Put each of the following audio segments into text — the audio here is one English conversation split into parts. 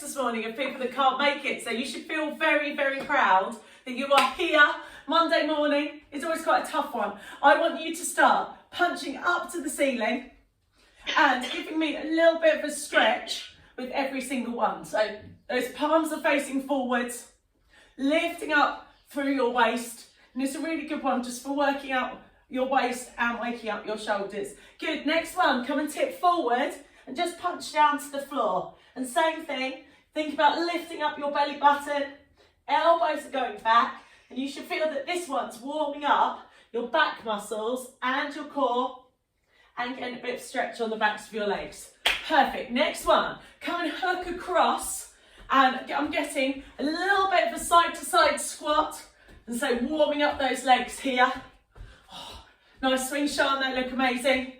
this morning of people that can't make it, so you should feel very, very proud that you are here. Monday morning is always quite a tough one. I want you to start punching up to the ceiling and giving me a little bit of a stretch with every single one. So those palms are facing forwards, lifting up through your waist, and it's a really good one just for working out your waist and waking up your shoulders. Good, next one, come and tip forward and just punch down to the floor. And same thing, think about lifting up your belly button, elbows are going back, and you should feel that this one's warming up your back muscles and your core and getting a bit of stretch on the backs of your legs. Perfect, next one, come and hook across, and I'm getting a little bit of a side to side squat, and so warming up those legs here. Oh, nice swing, Sean, they look amazing.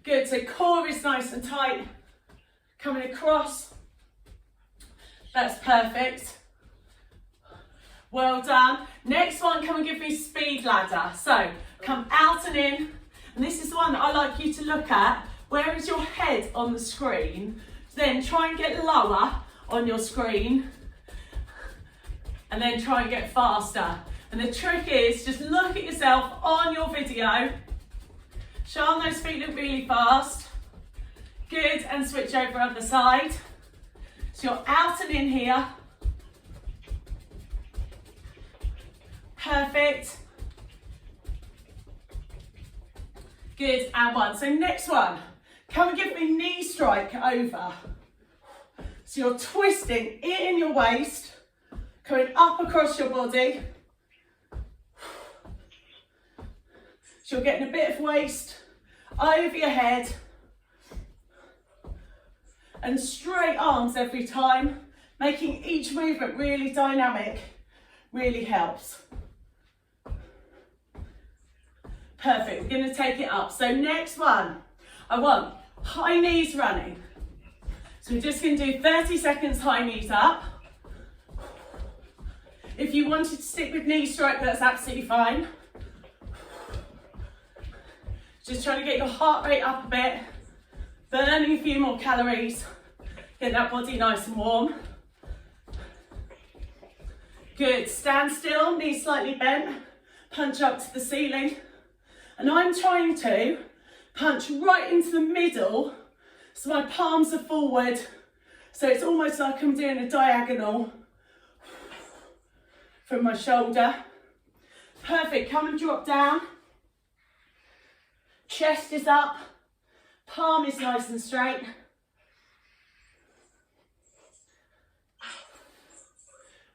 Good, so core is nice and tight, coming across, that's perfect. Well done. Next one, come and give me speed ladder. So come out and in, and this is the one that I like you to look at. Where is your head on the screen? Then try and get lower on your screen, and then try and get faster. And the trick is just look at yourself on your video. Sean, those feet look really fast. Good, and switch over other side. So you're out and in here. Perfect. Good, and one. So next one, come and give me knee strike over. So you're twisting in your waist, coming up across your body. So you're getting a bit of waist over your head. And straight arms every time, making each movement really dynamic, really helps. Perfect, we're going to take it up. So next one, I want high knees running. So we're just going to do 30 seconds high knees up. If you wanted to stick with knee strike, that's absolutely fine. Just trying to get your heart rate up a bit, burning a few more calories, get that body nice and warm. Good, stand still, knees slightly bent, punch up to the ceiling. And I'm trying to punch right into the middle, so my palms are forward, so it's almost like I'm doing a diagonal from my shoulder. Perfect, come and drop down. Chest is up, palm is nice and straight.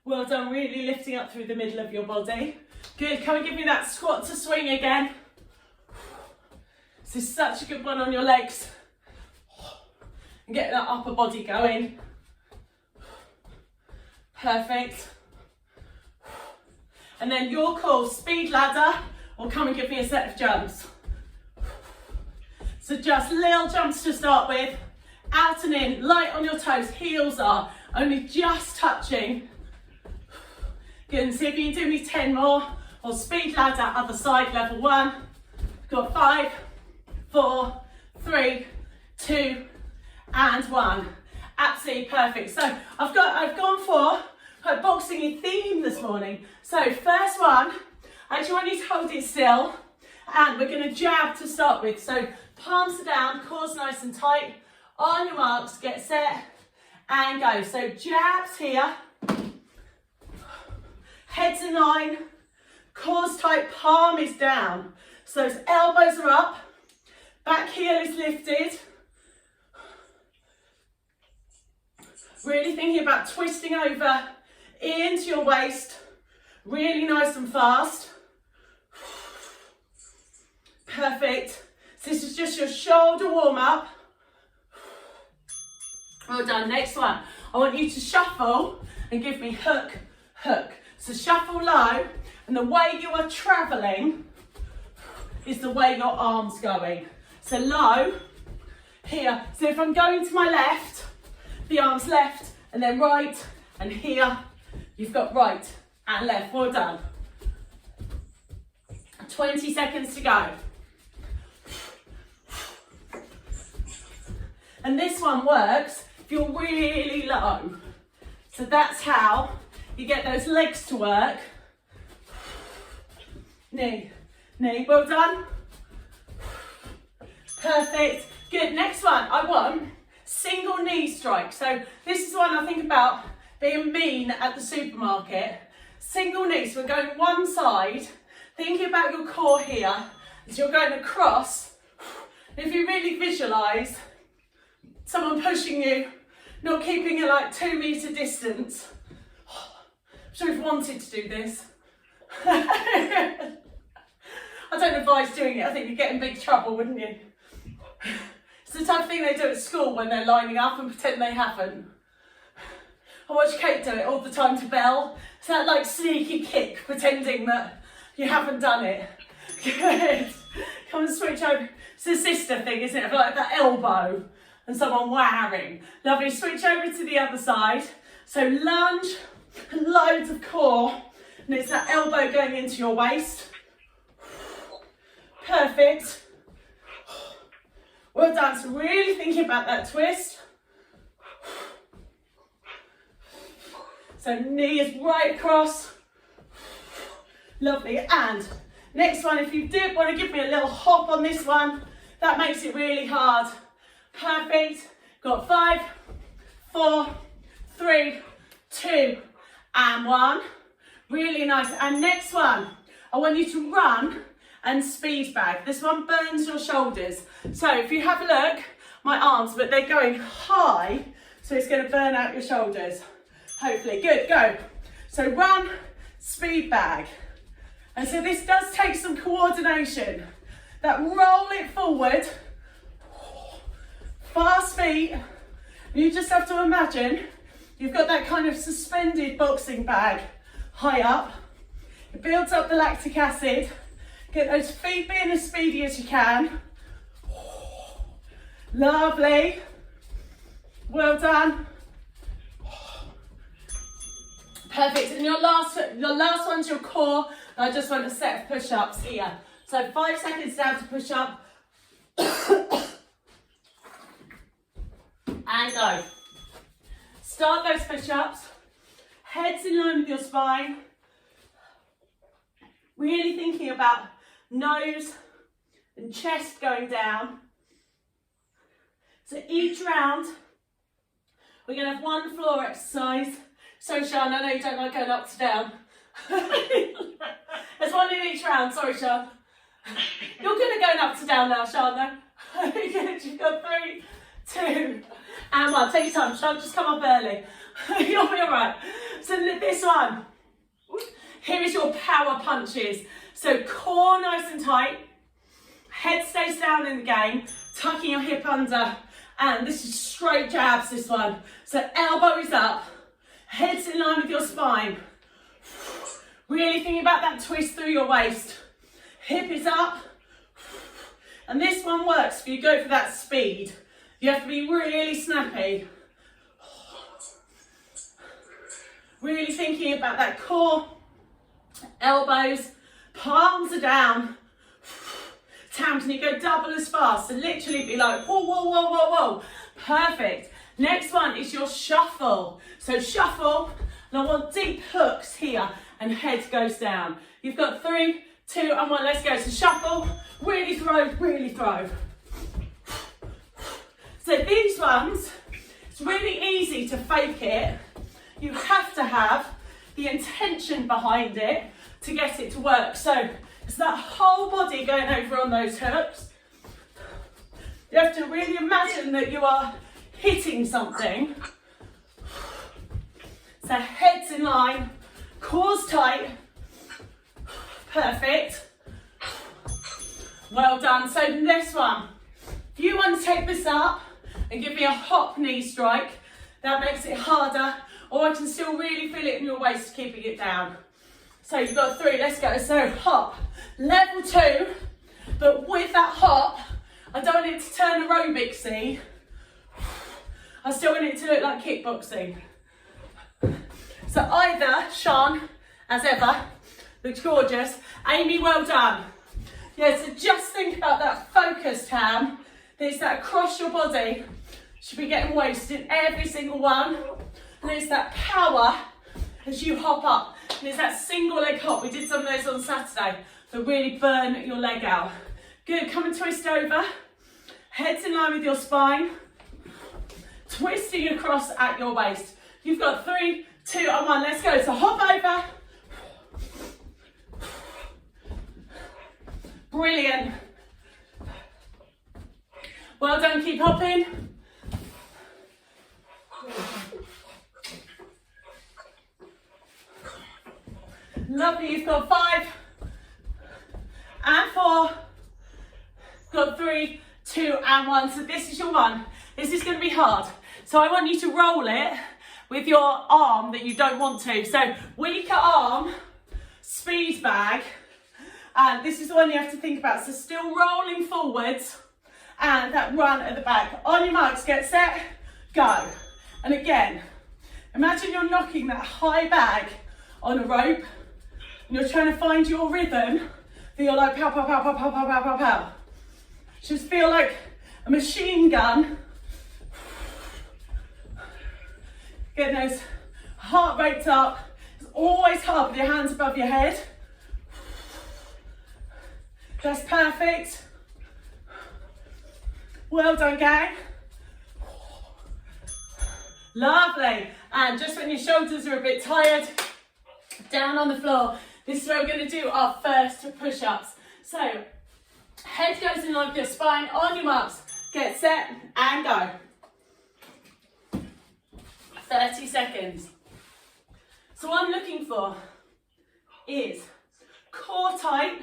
Well done, really lifting up through the middle of your body. Good, come and give me that squat to swing again. This is such a good one on your legs. And get that upper body going. Perfect. And then your call, speed ladder, or come and give me a set of jumps. So just little jumps to start with, out and in, light on your toes, heels are only just touching. Good, and see if you can do me 10 more, or speed ladder, other side, level 1. Got 5, 4, 3, 2, and 1. Absolutely perfect. So I've gone for quite boxing theme this morning. So first one, I actually want you to hold it still, and we're going to jab to start with. So palms are down, core's nice and tight. On your marks, get set and go. So jabs here, head's in line, core's tight, palm is down. So those elbows are up, back heel is lifted. Really thinking about twisting over into your waist, really nice and fast. Perfect. So this is just your shoulder warm up. Well done. Next one. I want you to shuffle and give me hook, hook. So shuffle low, and the way you are traveling is the way your arm's going. So low, here. So if I'm going to my left, the arm's left, and then right, and here, you've got right and left. Well done. 20 seconds to go. And this one works if you're really low. So that's how you get those legs to work. Knee, knee, well done. Perfect, good. Next one, I want single knee strike. So this is one I think about being mean at the supermarket. Single knee, so we're going one side, thinking about your core here, as you're going across. If you really visualise someone pushing you, not keeping it like 2 metre distance. I'm sure you've wanted to do this. I don't advise doing it, I think you'd get in big trouble, wouldn't you? It's the type of thing they do at school when they're lining up and pretend they haven't. I watch Kate do it all the time to Belle. It's that like sneaky kick, pretending that you haven't done it. Good. Come and switch over. It's a sister thing, isn't it? Of like that elbow and someone whacking. Lovely. Switch over to the other side. So lunge, loads of core, and it's that elbow going into your waist. Perfect. Well done. So really thinking about that twist. So knee is right across. Lovely. And next one, if you did want to give me a little hop on this one, that makes it really hard. Perfect. Got 5, 4, 3, 2, and 1. Really nice. And next one, I want you to run and speed bag. This one burns your shoulders. So if you have a look, my arms, but they're going high, so it's going to burn out your shoulders. Hopefully. Good. Go. So run, speed bag. And so this does take some coordination. That roll it forward, fast feet. You just have to imagine you've got that kind of suspended boxing bag high up. It builds up the lactic acid. Get those feet being as speedy as you can. Lovely. Well done. Perfect. And your last one's your core. I just want a set of push-ups here. So 5 seconds down to push up. And go. Start those push-ups. Heads in line with your spine. Really thinking about nose and chest going down. So each round, we're going to have one floor exercise. So Sean, I know you don't like going up to down. There's one in each round. Sorry, Sean. You're good at going up to down now, Sean, though. Good. You've got 3, 2, and 1. Take your time, Sean. Just come up early. You'll be all right. So this one. Here is your power punches. So core nice and tight. Head stays down in the game. Tucking your hip under. And this is straight jabs, this one. So elbow is up. Head's in line with your spine. Really thinking about that twist through your waist. Hip is up. And this one works if you go for that speed. You have to be really snappy. Really thinking about that core. Elbows, palms are down. Tam, can you go double as fast? So literally be like, whoa, whoa, whoa, whoa, whoa. Perfect. Next one is your shuffle. So shuffle, and I want deep hooks here, and head goes down. You've got 3, 2, and 1. Let's go. So shuffle, really throw, really throw. So these ones, it's really easy to fake it. You have to have the intention behind it to get it to work. So it's that whole body going over on those hooks. You have to really imagine that you are hitting something. So head's in line, core's tight. Perfect. Well done. So this one, if you want to take this up and give me a hop knee strike, that makes it harder, or I can still really feel it in your waist keeping it down. So you've got 3, let's go. So hop, level 2, but with that hop, I don't want it to turn aerobicsy. I still want it to look like kickboxing. So either Sean, as ever, looks gorgeous. Amy, well done. Yeah, so just think about that focus, Tam. It's that across your body. Should be getting wasted in every single one. And it's that power as you hop up. And it's that single leg hop. We did some of those on Saturday. So really burn your leg out. Good, come and twist over. Head's in line with your spine. Twisting across at your waist. You've got 3, 2 and 1. Let's go. So hop over. Brilliant. Well done, keep hopping. Lovely, you've got 5 and 4. Got 3, 2 and 1. So this is your one. This is going to be hard. So I want you to roll it with your arm that you don't want to. So weaker arm, speed bag. And this is the one you have to think about. So still rolling forwards and that run at the back. On your marks, get set, go. And again, imagine you're knocking that high bag on a rope and you're trying to find your rhythm. That you're like pow, pow, pow, pow, pow, pow, pow, pow, pow. Just feel like a machine gun. Get those heart rates up. It's always hard with your hands above your head. That's perfect. Well done, gang. Lovely. And just when your shoulders are a bit tired, down on the floor, this is where we're going to do our first push-ups. So, head goes in line with your spine, on your marks, get set and go. 30 seconds. So what I'm looking for is core tight,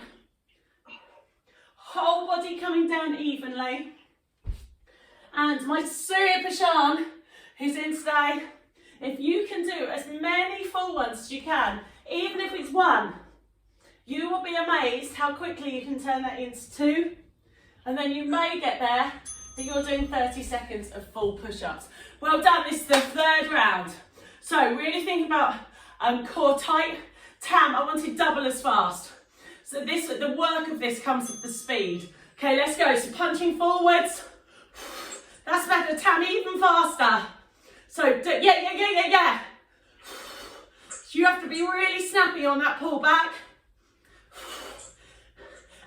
whole body coming down evenly, and my super Shan who's in today, if you can do as many full ones as you can, even if it's 1, you will be amazed how quickly you can turn that into 2, and then you may get there that you're doing 30 seconds of full push-ups. Well done, this is the 3rd round. So really think about core tight. Tam, I want it double as fast. So the work of this comes with the speed. Okay, let's go. So punching forwards. That's better, Tam, even faster. So yeah. So you have to be really snappy on that pull back.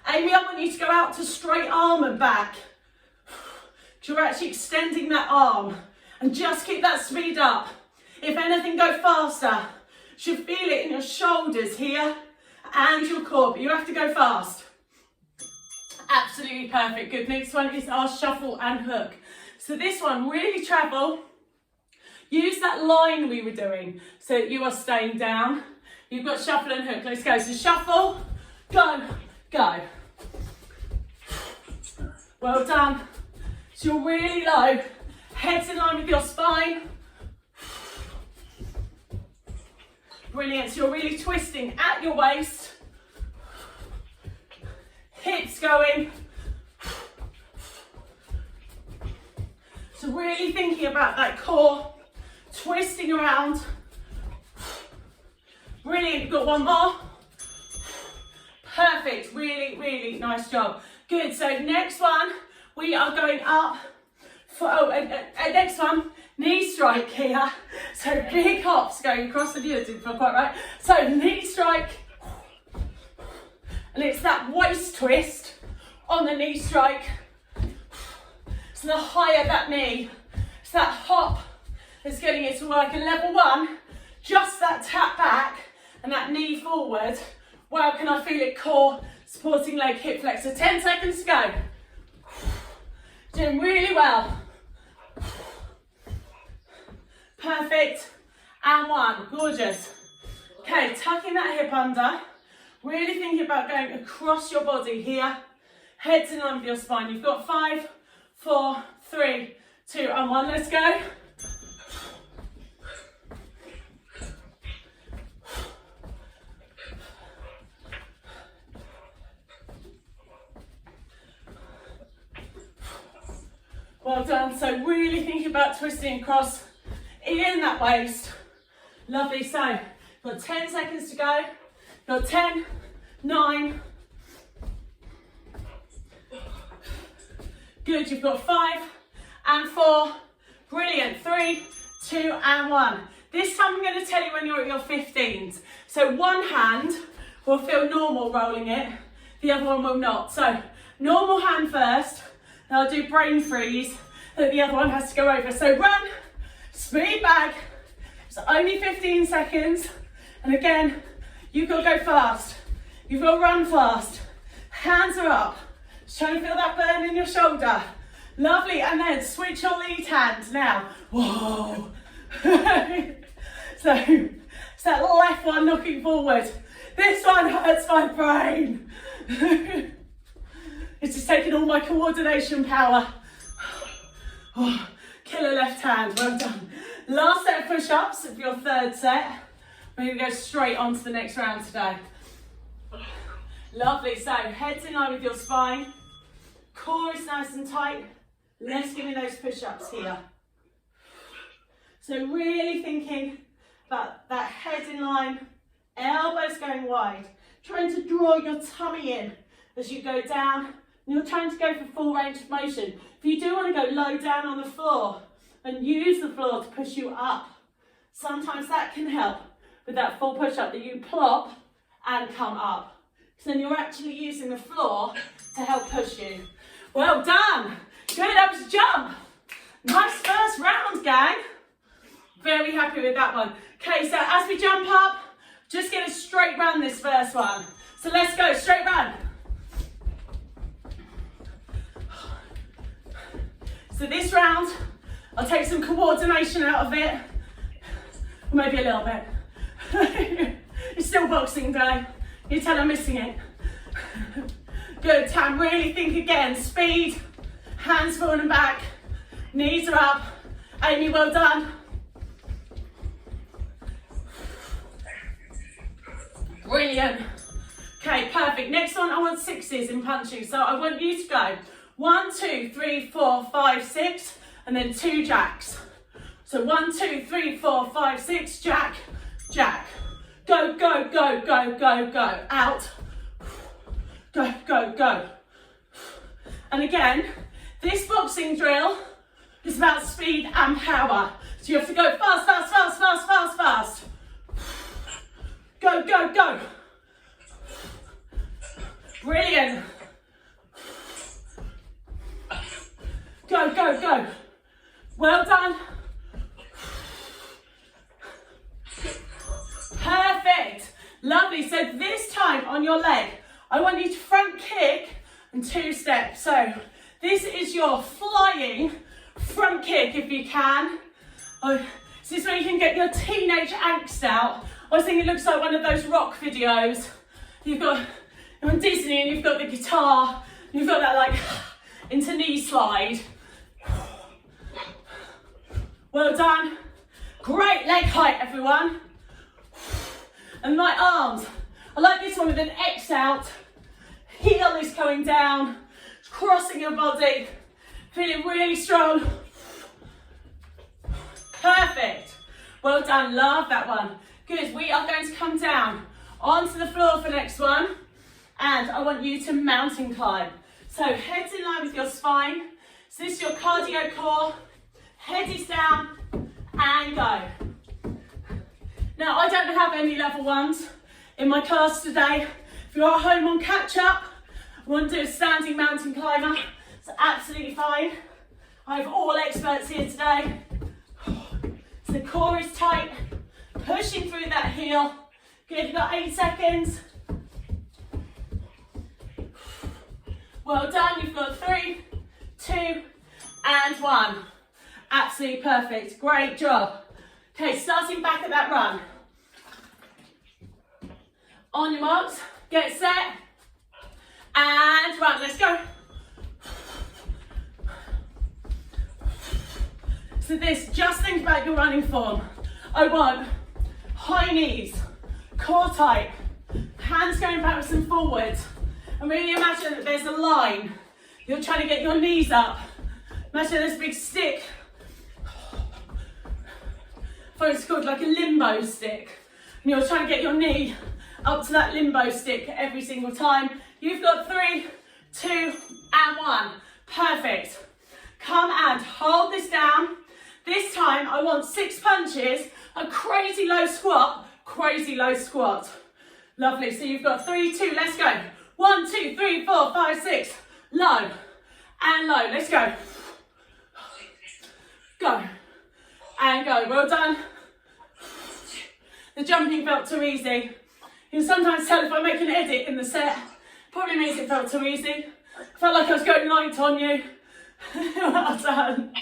Amy, I want you to go out to straight arm and back. You're actually extending that arm and just keep that speed up. If anything, go faster. You should feel it in your shoulders here and your core, but you have to go fast. Absolutely perfect. Good. Next one is our shuffle and hook. So this one, really travel. Use that line we were doing so that you are staying down. You've got shuffle and hook. Let's go. So shuffle, go, go. Well done. So you're really low. Head's in line with your spine. Brilliant. So you're really twisting at your waist. Hips going. So really thinking about that core, twisting around. Brilliant. You've got 1 more. Perfect. Really, really nice job. Good. So next one, we are going up. Next one, knee strike here. So big hops going across the view. Didn't feel quite right. So knee strike. And it's that waist twist on the knee strike. So the higher that knee, it's that hop that's getting it to work. And level 1, just that tap back and that knee forward. Wow, can I feel it? Core, supporting leg, hip flexor. 10 seconds to go. Doing really well. Perfect. And 1. Gorgeous. Okay, tucking that hip under. Really thinking about going across your body here. Head's in line with your spine. You've got 5, 4, 3, 2 and 1. Let's go. Well done. So really thinking about twisting across in that waist. Lovely. So got 10 seconds to go. Got 10, 9. Good. You've got 5 and 4 Brilliant. 3, 2, and 1. This time I'm going to tell you when you're at your 15s. So one hand will feel normal rolling it, the other one will not. So normal hand first, then I'll do brain freeze, that the other one has to go over. So run, speed back, it's only 15 seconds. And again, you've got to go fast. You've got to run fast. Hands are up. Just trying to feel that burn in your shoulder. Lovely, and then switch your lead hand now. Whoa. So it's that left one looking forward. This one hurts my brain. It's just taking all my coordination power. Oh, killer left hand, well done. Last set of push-ups of your third set. We're going to go straight on to the next round today. Lovely, so head's in line with your spine. Core is nice and tight. Let's give me those push-ups here. So really thinking about that head in line, elbows going wide. Trying to draw your tummy in as you go down. And you're trying to go for full range of motion. If you do want to go low down on the floor and use the floor to push you up, sometimes that can help with that full push-up that you plop and come up. So then you're actually using the floor to help push you. Well done. Good, that was a jump. Nice first round, gang. Very happy with that one. Okay, so as we jump up, just get a straight run this first one. So let's go, straight run. So this round, I'll take some coordination out of it. Or maybe a little bit. It's still boxing day. You tell I'm missing it. Good, Tam, really think again. Speed, hands forward and back, knees are up. Amy, well done. Brilliant. Okay, perfect. Next one, I want 6s in punching. So I want you to go 1, 2, 3, 4, 5, 6, and then 2 jacks. So 1, 2, 3, 4, 5, 6, jack, jack. Go, go, go, go, go, go. Out. Go, go, go. And again, this boxing drill is about speed and power. So you have to go fast, fast, fast, fast, fast, fast. Go, go, go. Brilliant. Go, go, go. Well done. Perfect. Lovely. So this time on your leg, I want you to front kick and 2 steps. So this is your flying front kick if you can. Oh, so this way you can get your teenage angst out. I was thinking it looks like one of those rock videos. You're on Disney and you've got the guitar, and you've got that like into knee slide. Well done. Great leg height, everyone. And my arms, I like this one with an X out. Heel is going down, crossing your body, feeling really strong. Perfect. Well done, love that one. Good, we are going to come down onto the floor for the next one. And I want you to mountain climb. So head's in line with your spine. So this is your cardio core. Head is down and go. Now, I don't have any level 1s in my class today. If you're at home on catch up, I want to do a standing mountain climber. It's absolutely fine. I have all experts here today. So the core is tight, pushing through that heel. Good, you've got 8 seconds. Well done, you've got 3, 2, and 1. Absolutely perfect, great job. Okay, starting back at that run. On your marks, get set, and run, let's go. So this, just think about your running form. I want high knees, core tight, hands going backwards and forwards. And really imagine that there's a line. You're trying to get your knees up. Imagine there's a big stick. I thought it's called like a limbo stick. And you're trying to get your knee up to that limbo stick every single time. You've got 3, 2, and 1. Perfect. Come and hold this down. This time I want 6 punches, a crazy low squat, crazy low squat. Lovely, so you've got 3, 2, let's go. 1, 2, 3, 4, 5, 6, low and low, let's go. Go and go, well done. The jumping felt too easy. You can sometimes tell if I make an edit in the set, probably means it felt too easy. Felt like I was going light on you. Well done.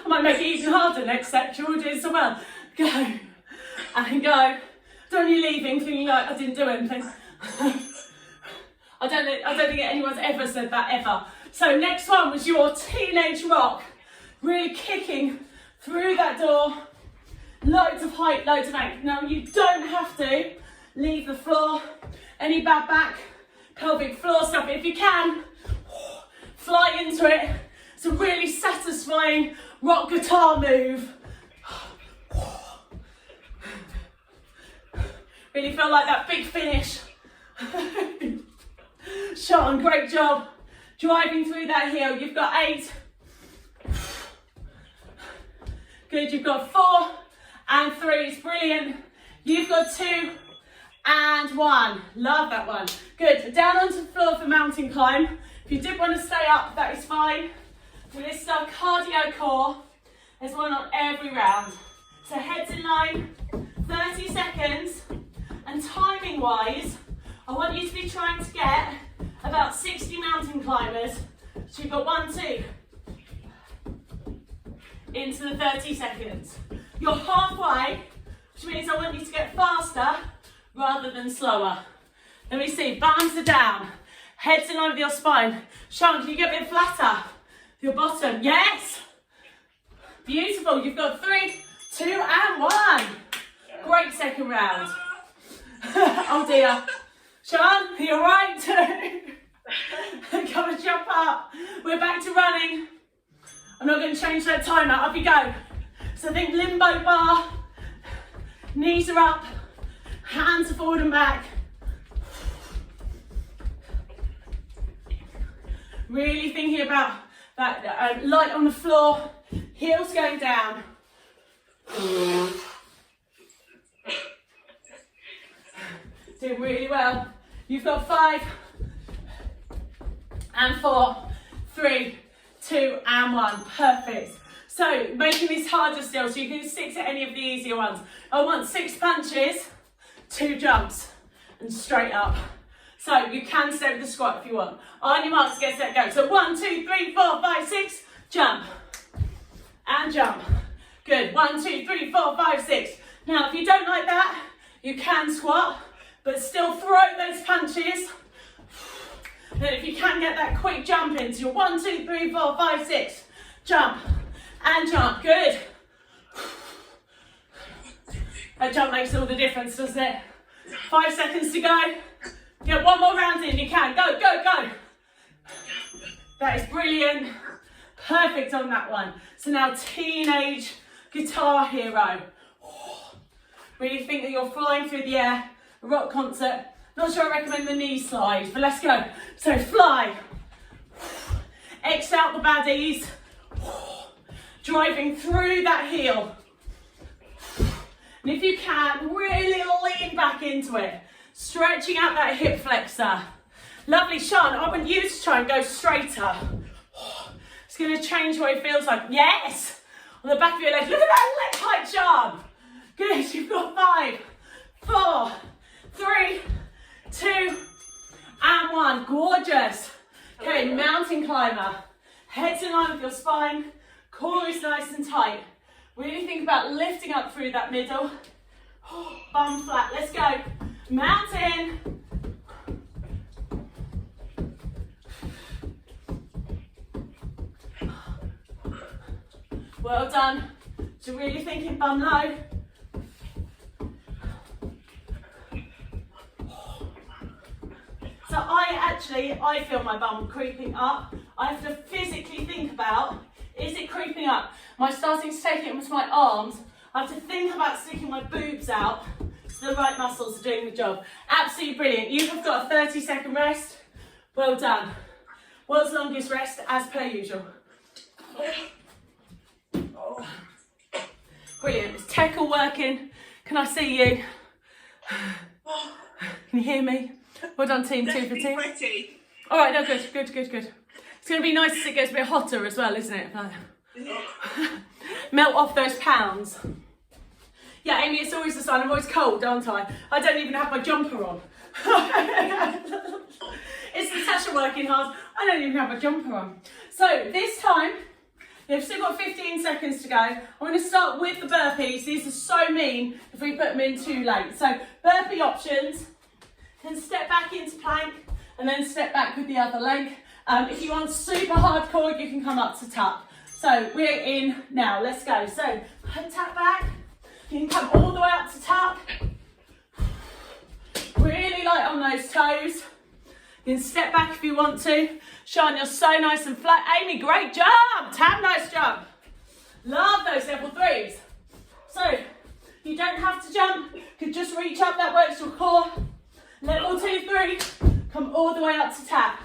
I might make it even harder next set, you're all doing so well. Go and go. Don't want you leaving feeling like I didn't do anything. I don't think anyone's ever said that ever. So next one was your teenage rock. Really kicking through that door. Loads of height, loads of length. Now you don't have to leave the floor. Any bad back, pelvic floor stuff, if you can, fly into it. It's a really satisfying rock guitar move. Really feel like that big finish. Sean, great job. Driving through that heel. You've got 8. Good, you've got 4 and 3. It's brilliant. You've got 2 and 1. Love that one. Good. Down onto the floor for mountain climb. If you did want to stay up, that is fine. So this is our cardio core. There's one on every round. So heads in line, 30 seconds. And timing wise, I want you to be trying to get about 60 mountain climbers. So you've got 1, 2 into the 30 seconds. You're halfway, which means I want you to get faster rather than slower. Let me see, palms are down, heads in line with your spine. Sean, can you get a bit flatter? Your bottom, yes! Beautiful, you've got 3, 2 and 1. Great second round. Oh dear. Sean, are you alright? Come and jump up. We're back to running. I'm not going to change that timer. Up you go. So think limbo bar. Knees are up. Hands are forward and back. Really thinking about that light on the floor. Heels going down. Doing really well. You've got 5 and 4, 3, 2 and 1. Perfect. So making this harder still, so you can stick to any of the easier ones. I want 6 punches, 2 jumps, and straight up. So you can stay with the squat if you want. On your marks, get set, go. So 1, 2, 3, 4, 5, 6, jump. And jump. Good. 1, 2, 3, 4, 5, 6. Now, if you don't like that, you can squat, but still throw those punches. And if you can get that quick jump in, so you're 1, 2, 3, 4, 5, 6. Jump. And jump. Good. That jump makes all the difference, doesn't it? 5 seconds to go. Get one more round in, you can. Go, go, go. That is brilliant. Perfect on that one. So now teenage guitar hero. Really think that you're flying through the air. A rock concert. Not sure I recommend the knee slide, but let's go. So fly. X out the baddies. Driving through that heel. And if you can, really lean back into it. Stretching out that hip flexor. Lovely, Sean. I want you to try and go straighter. It's going to change what it feels like. Yes! On the back of your leg. Look at that leg height, Sean. Good. You've got 5, 4, 3, 2, and 1. Gorgeous. Okay, mountain climber. Head's in line with your spine. Core is nice and tight. Really think about lifting up through that middle. Bum flat. Let's go. Mountain. Well done. So really thinking bum low. So I feel my bum creeping up. I have to physically think about, is it creeping up? Am I starting to take it into my arms? I have to think about sticking my boobs out so the right muscles are doing the job. Absolutely brilliant. You have got a 30-second rest. Well done. World's longest rest as per usual. Brilliant. Is Teckle working? Can I see you? Can you hear me? Well done, team 2 for 2. All right, no, good. It's going to be nice as it gets a bit hotter as well, isn't it? Melt off those pounds. Yeah, Amy, it's always the sign. I'm always cold, aren't I? I don't even have my jumper on. It's Natasha working hard. I don't even have my jumper on. So this time, you've still got 15 seconds to go. I'm going to start with the burpees. These are so mean if we put them in too late. So burpee options. Then step back into plank and then step back with the other leg. If you want super hardcore, you can come up to tuck. So we're in now. Let's go. So tap back. You can come all the way up to tuck. Really light on those toes. You can step back if you want to. Sean, you're so nice and flat. Amy, great jump. Tam, nice jump. Love those level 3s. So you don't have to jump. You could just reach up. That works your core. Level 2, 3. Come all the way up to tap.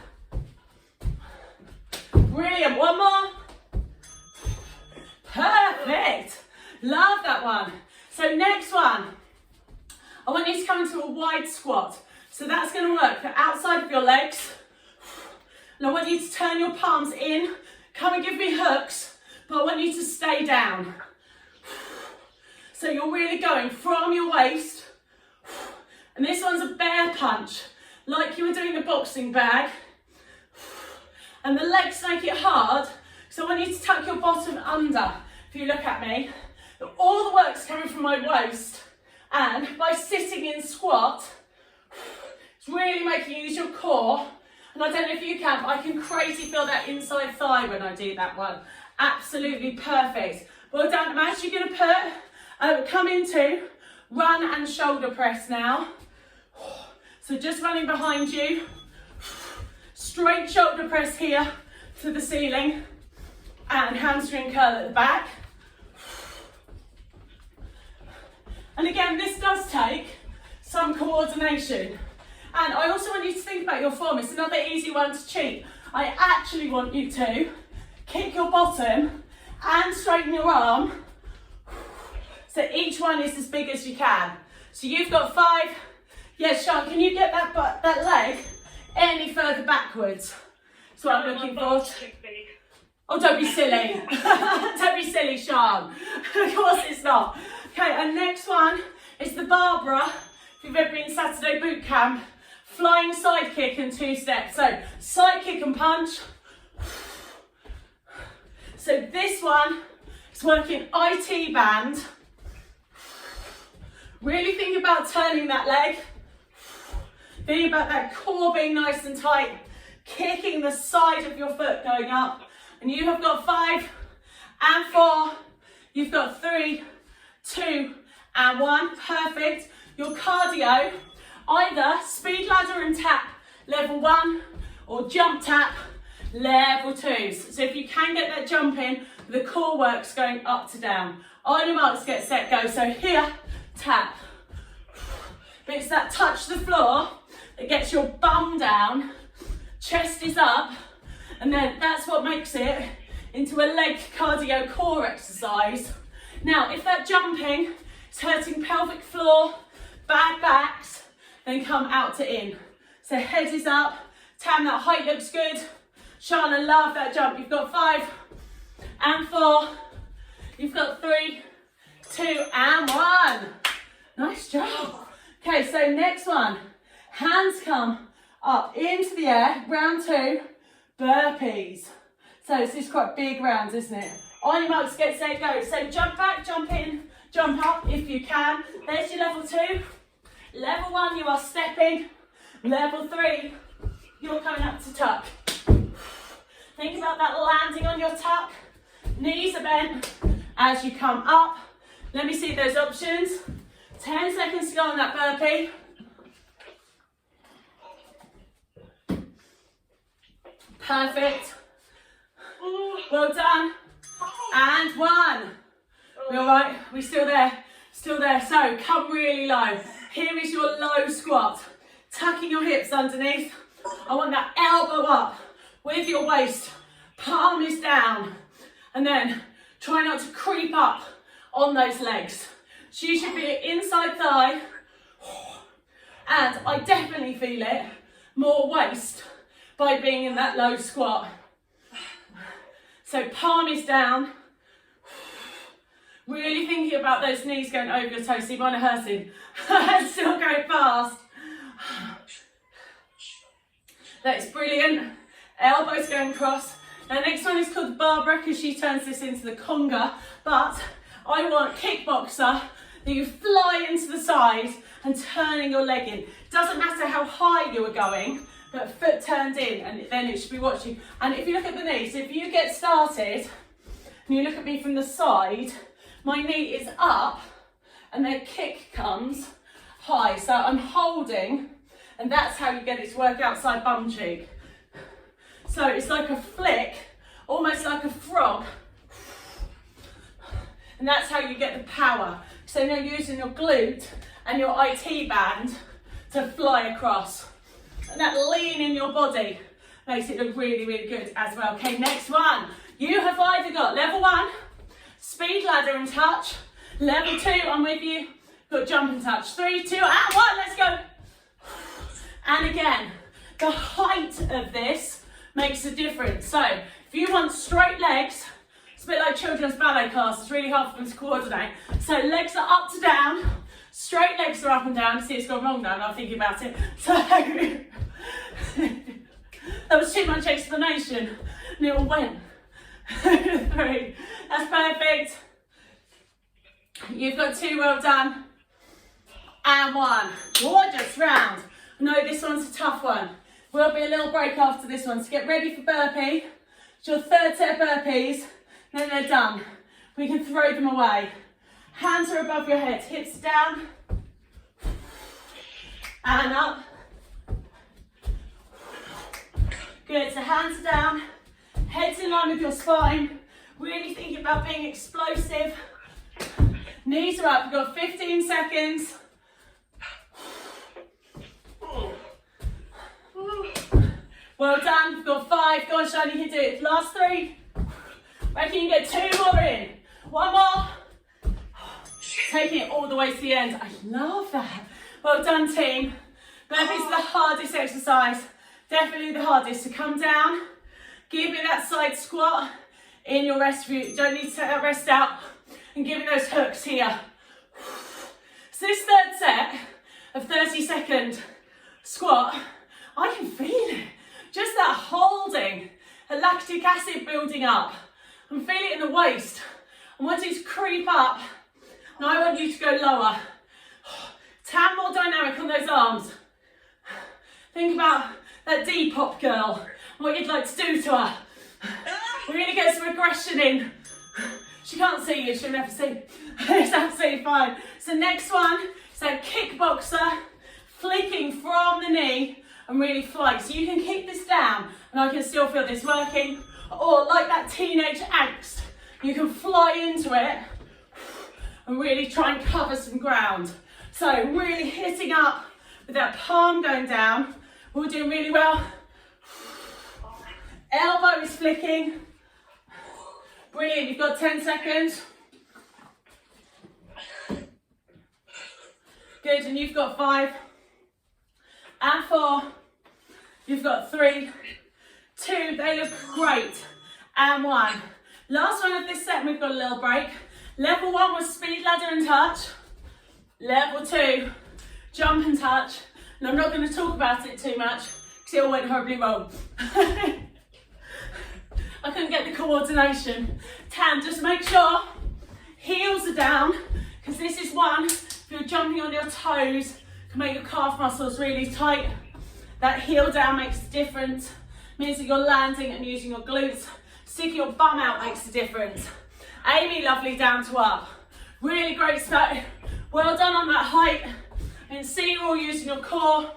Brilliant. One more. Perfect. Love that one. So next one, I want you to come into a wide squat. So that's going to work for outside of your legs. And I want you to turn your palms in. Come and give me hooks, but I want you to stay down. So you're really going from your waist. And this one's a bear punch, like you were doing the boxing bag. And the legs make it hard, so I want you to tuck your bottom under. If you look at me, all the work's coming from my waist, and by sitting in squat, it's really making you use your core. And I don't know if you can, but I can crazy feel that inside thigh when I do that one. Absolutely perfect. Well done, Mash. You're going to come into run and shoulder press now. So just running behind you. Straight shoulder press here to the ceiling. And hamstring curl at the back. And again, this does take some coordination. And I also want you to think about your form. It's another easy one to cheat. I actually want you to kick your bottom and straighten your arm. So each one is as big as you can. So you've got 5. Yes, Sean, can you get that leg any further backwards? That's what I'm looking for. Oh, don't be silly. Don't be silly, Sean. Of course it's not. Okay, and next one is the Barbara. If you've ever been Saturday boot camp, flying side kick and 2 steps. So side kick and punch. So this one is working IT band. Really think about turning that leg. Think about that core being nice and tight. Kicking the side of your foot going up. And you have got 5 and 4. You've got 3, 2 and 1. Perfect. Your cardio, either speed ladder and tap level 1 or jump tap level 2s. So if you can get that jump in, the core work's going up to down. On your marks, get set, go. So here, tap. But it's that touch the floor that gets your bum down, chest is up, and then that's what makes it into a leg cardio core exercise. Now, if that jumping is hurting pelvic floor, bad backs, then come out to in. So head is up. Tam, that height looks good. Shana, love that jump. You've got 5 and 4. You've got 3, 2 and 1. Nice job. Okay, so next one. Hands come up into the air. Round 2, burpees. So this is quite big rounds, isn't it? On your marks, get set, go. So jump back, jump in, jump up if you can. There's your level 2. Level 1, you are stepping. Level 3, you're coming up to tuck. Think about that landing on your tuck. Knees are bent as you come up. Let me see those options. 10 seconds to go on that burpee. Perfect. Well done. And 1. We all right? We still there? Still there. So come really low. Here is your low squat. Tucking your hips underneath. I want that elbow up with your waist. Palm is down. And then try not to creep up on those legs. So you should feel it inside thigh, and I definitely feel it more waist by being in that low squat. So palm is down, really thinking about those knees going over your toes, so you might have hurting. Still going fast. That's brilliant. Elbows going across. Now next one is called the Barbara, because she turns this into the conga, but I want kickboxer, that you fly into the side and turning your leg in. Doesn't matter how high you are going, but foot turned in, and then it should be watching. And if you look at the knees, if you get started and you look at me from the side, my knee is up and their kick comes high. So I'm holding, and that's how you get it to work outside bum cheek. So it's like a flick, almost like a frog. And that's how you get the power. So now you're using your glute and your IT band to fly across. And that lean in your body makes it look really, really good as well. Okay, next one. You have either got level 1, speed ladder and touch. Level 2, I'm with you, got jump and touch. 3, 2, and 1, let's go. And again, the height of this makes a difference. So if you want straight legs, it's a bit like children's ballet class, it's really hard for them to coordinate. So legs are up to down, straight legs are up and down. See, it's gone wrong now, I'm thinking about it. So that was too much explanation, and it all went. 3, that's perfect. You've got 2, well done. And 1, gorgeous round. No, this one's a tough one. Will be a little break after this one, so get ready for burpee. It's your 3rd set of burpees. Then they're done. We can throw them away. Hands are above your head, hips down, and up. Good, so hands are down, head's in line with your spine. Really thinking about being explosive. Knees are up, we've got 15 seconds. Well done, we've got 5, go on Shani, you can do it. Last 3. Reckon you can get 2 more in. 1 more. Taking it all the way to the end. I love that. Well done, team. Burpees are the hardest exercise. Definitely the hardest. So come down. Give me that side squat in your rest route. You don't need to take that rest out. And give me those hooks here. So this 3rd set of 30-second squat, I can feel it. Just that holding. The lactic acid building up. I'm feeling it in the waist. I want you to creep up, and I want you to go lower. Tad more dynamic on those arms. Think about that Depop girl, what you'd like to do to her. Really get some aggression in. She can't see you, she'll never see. It's absolutely fine. So next one, so kickboxer, flicking from the knee and really fly. So you can keep this down, and I can still feel this working. Or like that teenage angst, you can fly into it and really try and cover some ground. So really hitting up with that palm going down. We're doing really well. Elbow is flicking. Brilliant, you've got 10 seconds. Good, and you've got 5. And 4. You've got 3. 2, they look great. And 1. Last one of this set, we've got a little break. Level 1 was speed ladder and touch. Level 2, jump and touch. And I'm not going to talk about it too much because it all went horribly wrong. I couldn't get the coordination. Tam, just make sure heels are down, because this is one, if you're jumping on your toes, can make your calf muscles really tight. That heel down makes a difference. Means that you're landing and using your glutes. Sticking your bum out makes a difference. Amy, lovely, down to up. Really great start. Well done on that height. And see you're all using your core.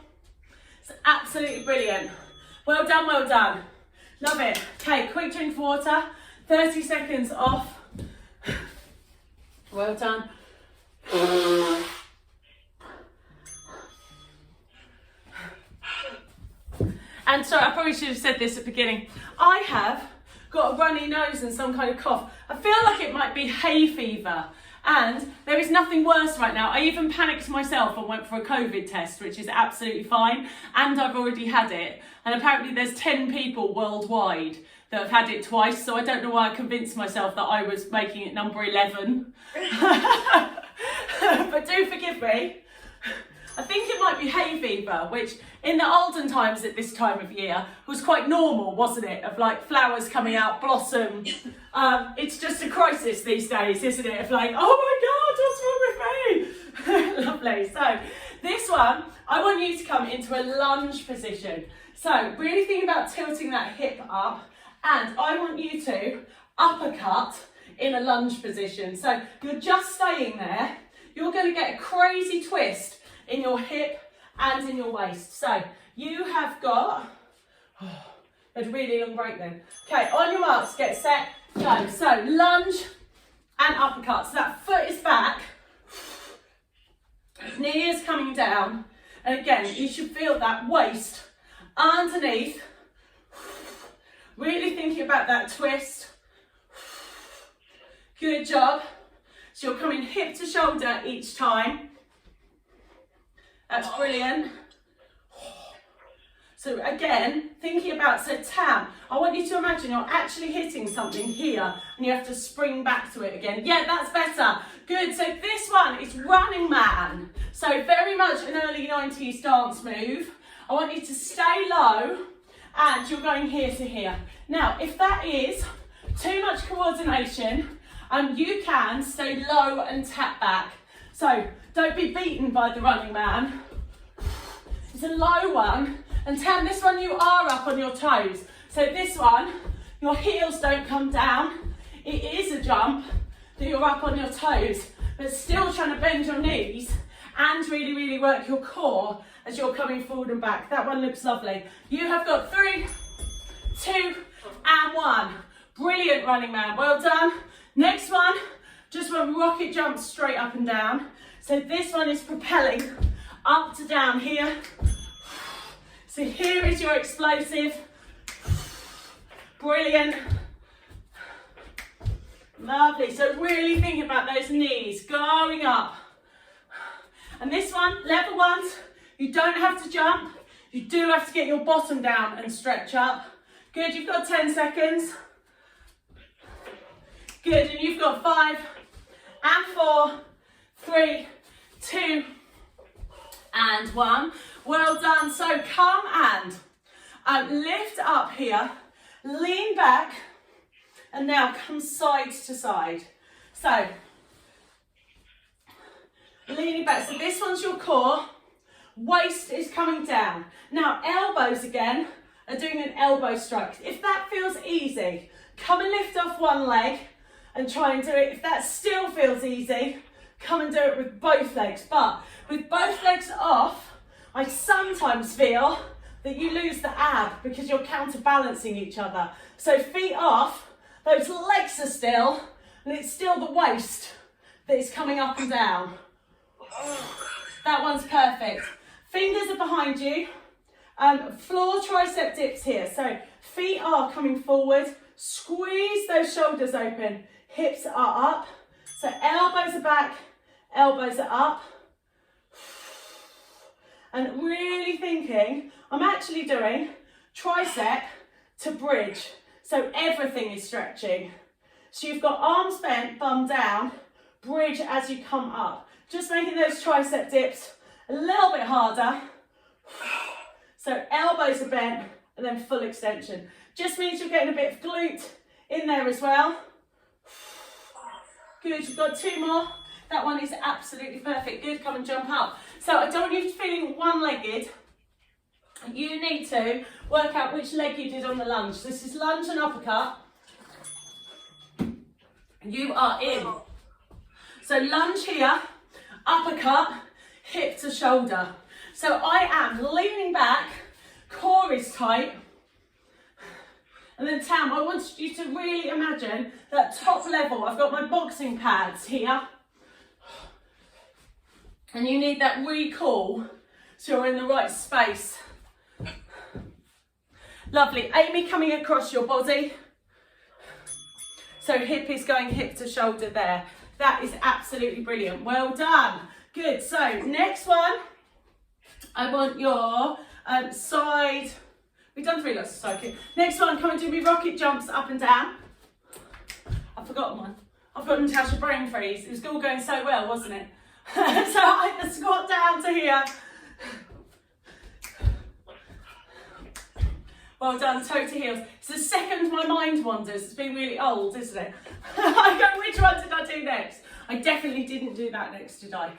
It's absolutely brilliant. Well done, well done. Love it. Okay, quick drink of water. 30 seconds off. Well done. And sorry, I probably should have said this at the beginning. I have got a runny nose and some kind of cough. I feel like it might be hay fever And there is nothing worse right now. I even panicked myself and went for a COVID test, which is absolutely fine. And I've already had it. And apparently there's 10 people worldwide that have had it twice. So I don't know why I convinced myself that I was making it number 11. But do forgive me. I think it might be hay fever, which in the olden times at this time of year was quite normal, wasn't it? Of like flowers coming out, blossom. It's just a crisis these days, isn't it? Of like, oh my God, what's wrong with me? Lovely. So this one, I want you to come into a lunge position. So really think about tilting that hip up, and I want you to uppercut in a lunge position. So you're just staying there. You're going to get a crazy twist in your hip and in your waist. So you have got a really long break then. Okay, on your marks, get set, go. So lunge and uppercut. So that foot is back, knee is coming down, and again you should feel that waist underneath. Really thinking about that twist. Good job. So you're coming hip to shoulder each time. That's brilliant. So again, thinking about, so Tam, I want you to imagine you're actually hitting something here and you have to spring back to it again. Yeah, that's better. Good. So this one is running man. So very much an early 90s dance move. I want you to stay low and you're going here to here. Now, if that is too much coordination, you can stay low and tap back. So don't be beaten by the running man. It's a low one. And Tam, this one you are up on your toes. So this one, your heels don't come down. It is a jump that you're up on your toes, but still trying to bend your knees and really, really work your core as you're coming forward and back. That one looks lovely. You have got 3, 2, and 1. Brilliant, running man. Well done. Next one, just one rocket jump straight up and down. So this one is propelling up to down here. So here is your explosive. Brilliant. Lovely. So really think about those knees going up. And this one, level ones, you don't have to jump. You do have to get your bottom down and stretch up. Good, you've got 10 seconds. Good, and you've got 5 and 4, 3, 2, and 1. Well done. So come and lift up here, lean back, and now come side to side. So leaning back. So this one's your core. Waist is coming down. Now elbows again are doing an elbow strike. If that feels easy, come and lift off one leg and try and do it. If that still feels easy, come and do it with both legs. But with both legs off, I sometimes feel that you lose the ab because you're counterbalancing each other. So feet off, those legs are still, and it's still the waist that is coming up and down. That one's perfect. Fingers are behind you. Floor tricep dips here. So feet are coming forward. Squeeze those shoulders open. Hips are up. So elbows are back, elbows are up. And really thinking, I'm actually doing tricep to bridge. So everything is stretching. So you've got arms bent, bum down, bridge as you come up. Just making those tricep dips a little bit harder. So elbows are bent and then full extension. Just means you're getting a bit of glute in there as well. Good, you've got 2 more. That one is absolutely perfect. Good, come and jump up. So I don't want you to feeling one-legged. You need to work out which leg you did on the lunge. This is lunge and uppercut. You are in. So lunge here, uppercut, hip to shoulder. So I am leaning back, core is tight. And then Tam, I want you to really imagine that top level. I've got my boxing pads here. And you need that recall so you're in the right space. Lovely. Amy coming across your body. So hip is going hip to shoulder there. That is absolutely brilliant. Well done. Good. So next one, I want your side. We've done 3 lots of side kick. Next one, come and do me rocket jumps up and down. I've forgotten one. I've got Natasha brain freeze. It was all going so well, wasn't it? So I had to squat down to here. Well done, toe to heels. It's the second my mind wanders. It's been really old, isn't it? I go, which one did I do next? I definitely didn't do that next, did I?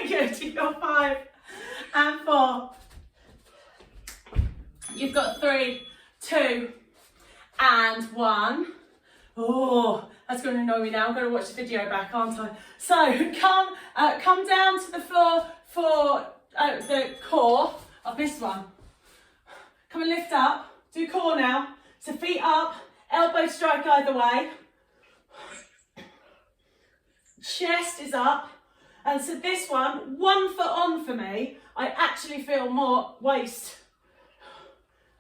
Good, you've got 5 and 4. You've got 3, 2 and 1. Oh, that's going to annoy me now. I'm going to watch the video back, aren't I? So come down to the floor for the core. I've missed one. Come and lift up. Do core now. So feet up, elbows strike either way. Chest is up. And so this one 1 foot on for me, I actually feel more waist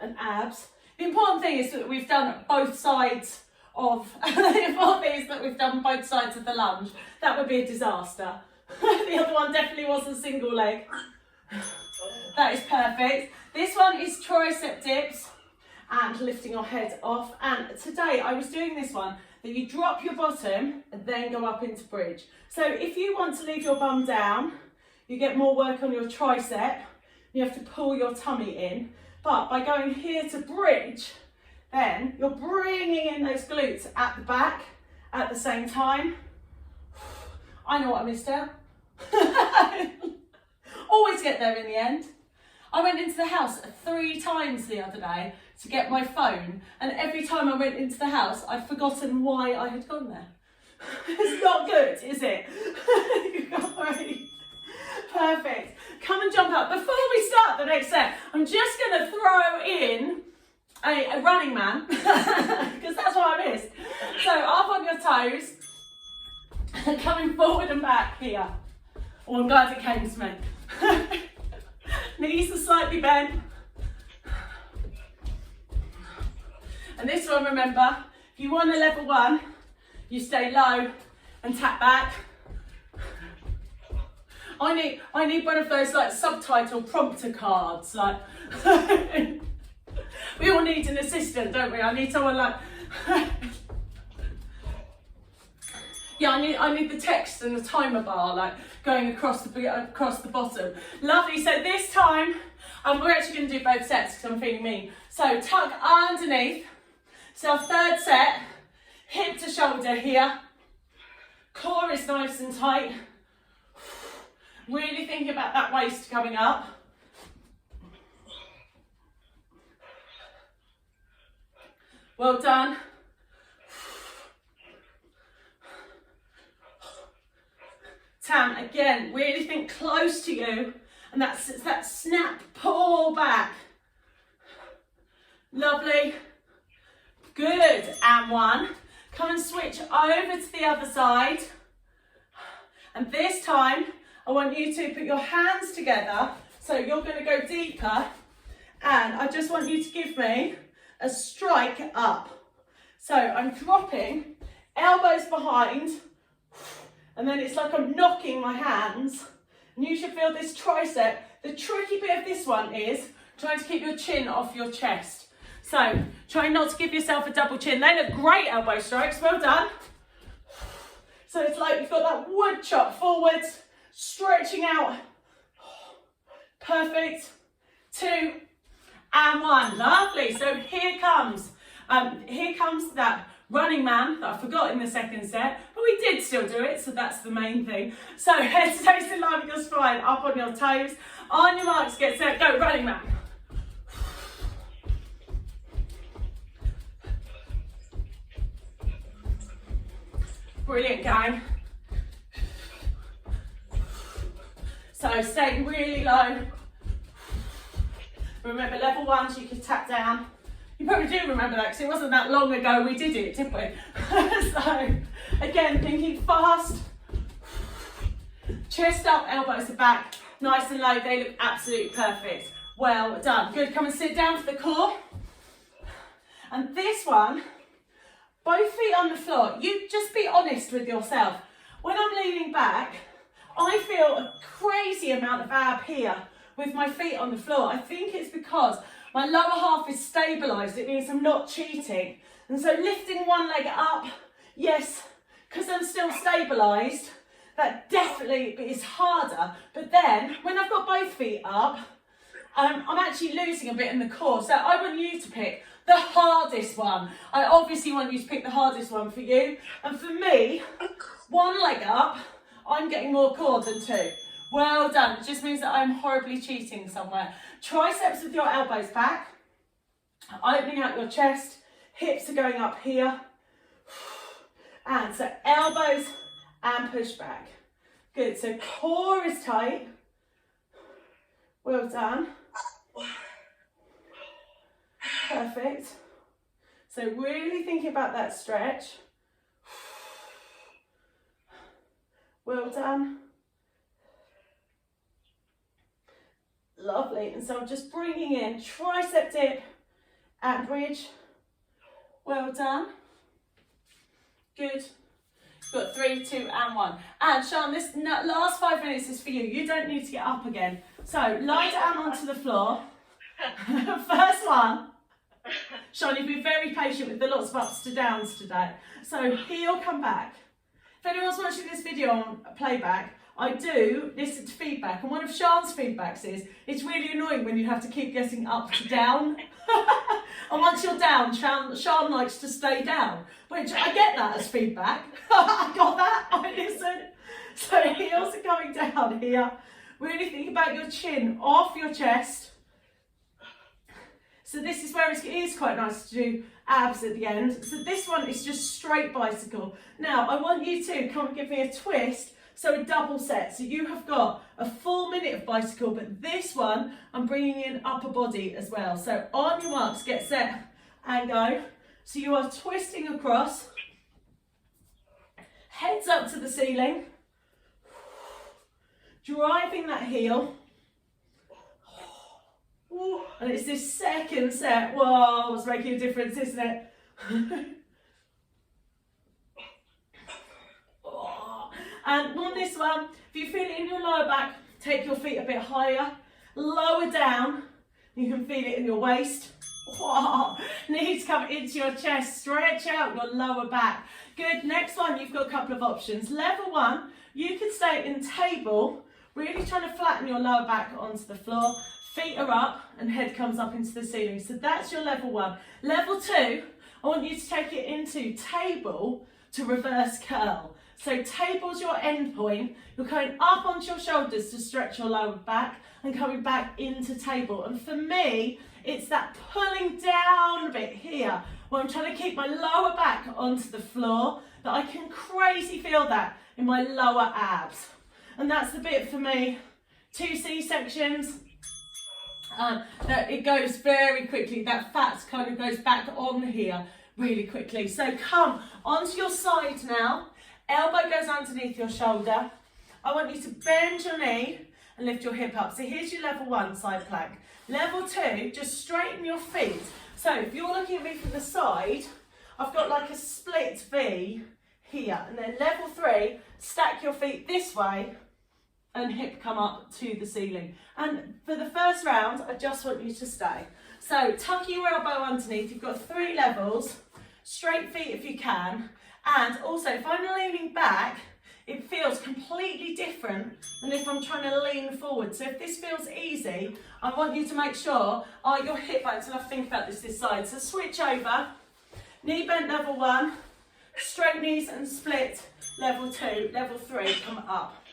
and abs. The important thing is that we've done both sides of, the important thing is that we've done both sides of the lunge. That would be a disaster. The other one definitely was a single leg. That is perfect. This one is tricep dips and lifting your head off. And today I was doing this one, that you drop your bottom and then go up into bridge. So if you want to leave your bum down, you get more work on your tricep. You have to pull your tummy in. But by going here to bridge, then you're bringing in those glutes at the back at the same time. I know what I missed out. Always get there in the end. I went into the house 3 times the other day to get my phone, and every time I went into the house, I'd forgotten why I had gone there. It's not good, is it? Perfect. Come and jump up. Before we start the next set, I'm just going to throw in a running man, because that's what I missed. So up on your toes, and coming forward and back here. Oh, I'm glad it came to me. Knees are slightly bent. And this one, remember, if you want a level 1, you stay low and tap back. I need one of those like subtitle prompter cards. Like we all need an assistant, don't we? I need someone like yeah, I need the text and the timer bar like going across the bottom. Lovely. So this time we're actually going to do both sets because I'm feeling mean. So tuck underneath. So our third set, hip to shoulder here. Core is nice and tight. Really thinking about that waist coming up. Well done. Tam, again, really think close to you, and that's that snap, pull back. Lovely. Good, and 1. Come and switch over to the other side. And this time, I want you to put your hands together. So you're going to go deeper, and I just want you to give me a strike up. So I'm dropping, elbows behind, and then it's like I'm knocking my hands. And you should feel this tricep. The tricky bit of this one is trying to keep your chin off your chest. So try not to give yourself a double chin. They look great, elbow strikes, well done. So it's like you've got that wood chop forwards, stretching out. Perfect. 2 and 1, lovely. So here comes that running man that I forgot in the second set, but we did still do it, so that's the main thing. So head stays in line with your spine, up on your toes. On your marks, get set, go, running man. Brilliant, gang. So staying really low. Remember, level 1, so you can tap down. You probably do remember that because it wasn't that long ago we did it, did we? So, again, thinking fast. Chest up, elbows to back, nice and low. They look absolutely perfect. Well done. Good, come and sit down for the core. And this one, both feet on the floor. You just be honest with yourself. When I'm leaning back, I feel a crazy amount of ab here with my feet on the floor. I think it's because my lower half is stabilised. It means I'm not cheating. And so lifting one leg up, yes, because I'm still stabilised, that definitely is harder. But then when I've got both feet up, I'm actually losing a bit in the core. So I want you to pick the hardest one. I obviously want you to pick the hardest one for you. And for me, one leg up, I'm getting more core than two. Well done. It just means that I'm horribly cheating somewhere. Triceps with your elbows back, opening out your chest, hips are going up here. And so elbows and push back. Good, so core is tight. Well done. Perfect. So really thinking about that stretch. Well done. Lovely. And so I'm just bringing in tricep dip and bridge. Well done. Good. Got 3, 2, and 1. And Sean, this last 5 minutes is for you. You don't need to get up again. So lie down onto the floor. First one. Sean, you've been very patient with the lots of ups to downs today. So heel, come back. If anyone's watching this video on playback, I do listen to feedback, and one of Sean's feedbacks is it's really annoying when you have to keep getting up to down. And once you're down, Sean likes to stay down, which I get that as feedback. I got that, I listen. So heels are coming down here. Really think about your chin off your chest. So this is where it is quite nice to do abs at the end. So this one is just straight bicycle. Now I want you to come and give me a twist. So a double set, so you have got a full minute of bicycle, but this one, I'm bringing in upper body as well. So on your marks, get set and go. So you are twisting across, heads up to the ceiling, driving that heel. And it's this second set, whoa, it's making a difference, isn't it? And on this one, if you feel it in your lower back, take your feet a bit higher, lower down. You can feel it in your waist. Whoa. Knees come into your chest, stretch out your lower back. Good, next one, you've got a couple of options. Level one, you could stay in table, really trying to flatten your lower back onto the floor. Feet are up and head comes up into the ceiling. So that's your level one. Level two, I want you to take it into table to reverse curl. So table's your end point. You're going up onto your shoulders to stretch your lower back and coming back into table. And for me, it's that pulling down bit here where I'm trying to keep my lower back onto the floor, that I can crazy feel that in my lower abs. And that's the bit for me. 2 C-sections. That it goes very quickly. That fat kind of goes back on here really quickly. So come onto your side now. Elbow goes underneath your shoulder. I want you to bend your knee and lift your hip up. So here's your level one side plank. Level two, just straighten your feet. So if you're looking at me from the side, I've got like a split V here. And then level three, stack your feet this way and hip come up to the ceiling. And for the first round, I just want you to stay. So tuck your elbow underneath. You've got 3 levels. Straight feet if you can. And also, if I'm leaning back, it feels completely different than if I'm trying to lean forward. So if this feels easy, I want you to make sure your hip bones, and I think about this side. So switch over, knee bent level one, straight knees and split level two, level three, come up.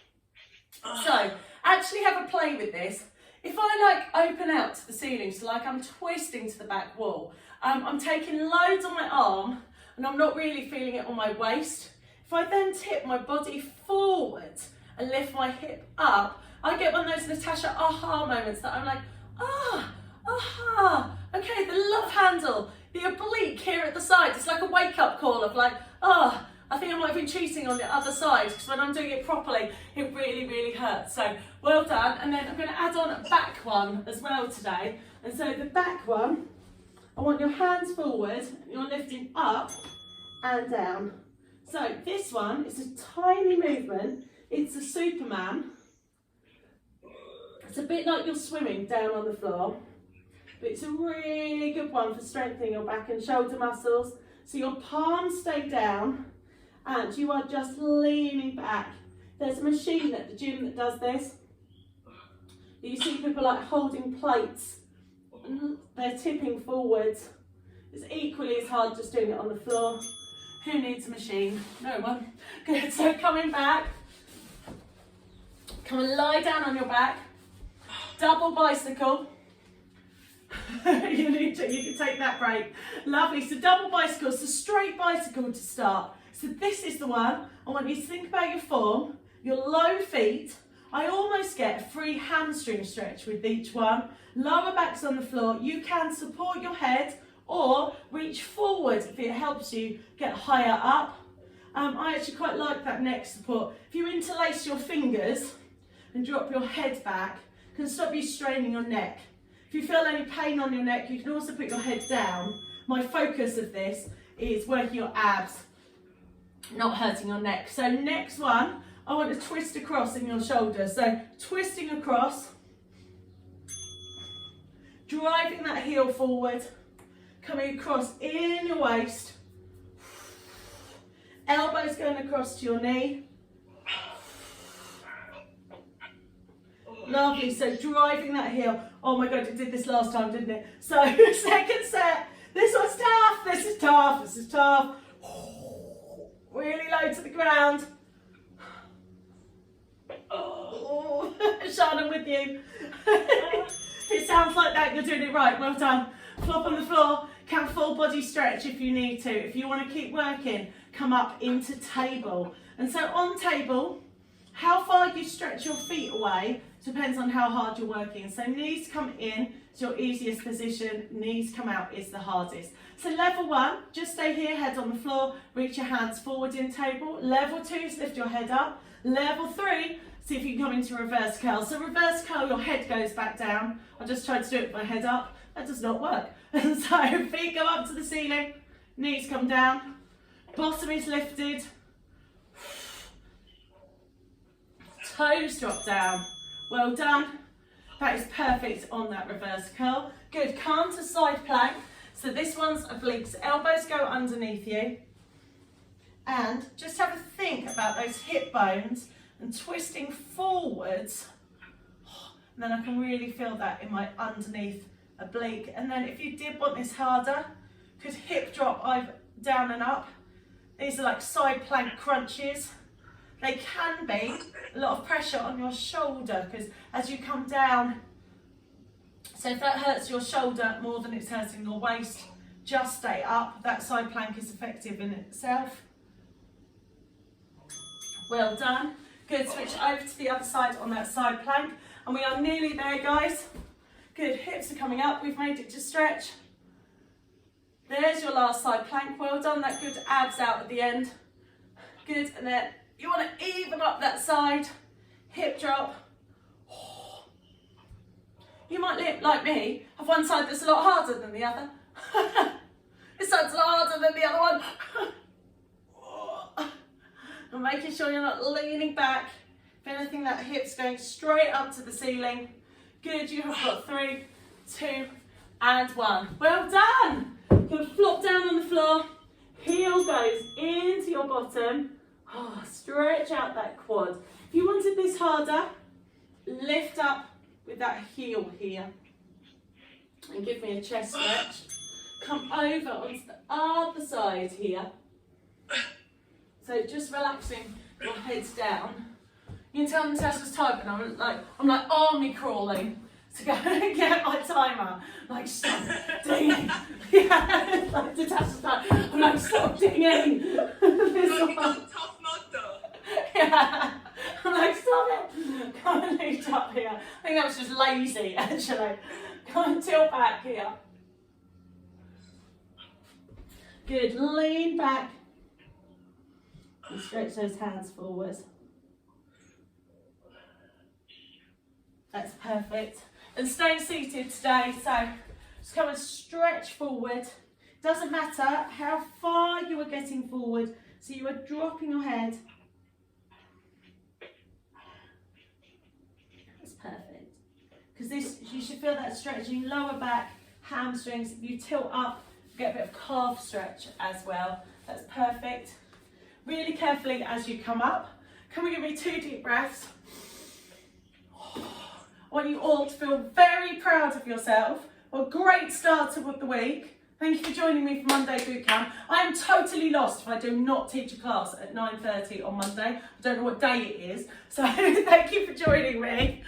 So actually have a play with this. If I like open out to the ceiling, so like I'm twisting to the back wall, I'm taking loads on my arm, and I'm not really feeling it on my waist. If I then tip my body forward and lift my hip up, I get one of those Natasha aha moments that I'm like, aha, okay, the love handle, the oblique here at the side, it's like a wake-up call of like, I think I might have been cheating on the other side, because when I'm doing it properly, it really, really hurts. So well done. And then I'm going to add on a back one as well today. And so the back one, I want your hands forward, you're lifting up and down. So this one is a tiny movement. It's a Superman. It's a bit like you're swimming down on the floor, but it's a really good one for strengthening your back and shoulder muscles. So your palms stay down and you are just leaning back. There's a machine at the gym that does this. You see people like holding plates, they're tipping forwards. It's equally as hard just doing it on the floor. Who needs a machine? No one. Good, so coming back. Come and lie down on your back. Double bicycle. you can take that break. Lovely, so double bicycle, so straight bicycle to start. So this is the one. I want you to think about your form, your low feet. I almost get a free hamstring stretch with each one. Lower back's on the floor. You can support your head or reach forward if it helps you get higher up. I actually quite like that neck support. If you interlace your fingers and drop your head back, it can stop you straining your neck. If you feel any pain on your neck, you can also put your head down. My focus of this is working your abs, not hurting your neck. So next one, I want to twist across in your shoulders. So twisting across, driving that heel forward, coming across in your waist, elbows going across to your knee. Lovely, so driving that heel. Oh my God, it did this last time, didn't it? So second set, this one's tough, this is tough, this is tough. Really low to the ground. Oh, Sean, I'm with you. It sounds like that, you're doing it right, well done. Flop on the floor, can full body stretch if you need to. If you want to keep working, come up into table. And so on table, how far you stretch your feet away depends on how hard you're working. So knees come in is your easiest position, knees come out is the hardest. So level one, just stay here, head on the floor, reach your hands forward in table. Level two is lift your head up. Level three, see if you can come into reverse curl. So reverse curl, your head goes back down. I just tried to do it with my head up. That does not work. And so feet go up to the ceiling, knees come down, bottom is lifted, toes drop down. Well done. That is perfect on that reverse curl. Good, come to side plank. So this one's obliques, elbows go underneath you. And just have a think about those hip bones and twisting forwards. And then I can really feel that in my underneath oblique. And then if you did want this harder, could hip drop either down and up. These are like side plank crunches. They can be a lot of pressure on your shoulder because as you come down, so if that hurts your shoulder more than it's hurting your waist, just stay up. That side plank is effective in itself. Well done. Good, switch over to the other side on that side plank. And we are nearly there, guys. Good, hips are coming up. We've made it to stretch. There's your last side plank. Well done, that good abs out at the end. Good, and then you want to even up that side. Hip drop. You might, like me, have one side that's a lot harder than the other. This side's a lot harder than the other one. And making sure you're not leaning back. If anything, that hip's going straight up to the ceiling. Good, you have got 3, 2, and 1. Well done. You'll flop down on the floor. Heel goes into your bottom. Oh, stretch out that quad. If you wanted this harder, lift up with that heel here. And give me a chest stretch. Come over onto the other side here. So just relaxing your head down. You can tell Natasha's typing. I'm like army crawling to go and get my timer. Like stop dinging. Yeah, like Natasha's typing. I'm like stop dinging. This one. Tough nut though. Yeah. I'm like stop it. Come and lift up here. I think that was just lazy actually. Come and tilt back here. Good. Lean back. And stretch those hands forward. That's perfect. And stay seated today, so just come and stretch forward. Doesn't matter how far you are getting forward, so you are dropping your head. That's perfect. Because this, you should feel that stretching lower back, hamstrings. If you tilt up, get a bit of calf stretch as well. That's perfect. Really carefully as you come up. Can we give me 2 deep breaths? I want you all to feel very proud of yourself. Well, great start to the week. Thank you for joining me for Monday Bootcamp. I am totally lost if I do not teach a class at 9:30 on Monday. I don't know what day it is. So thank you for joining me.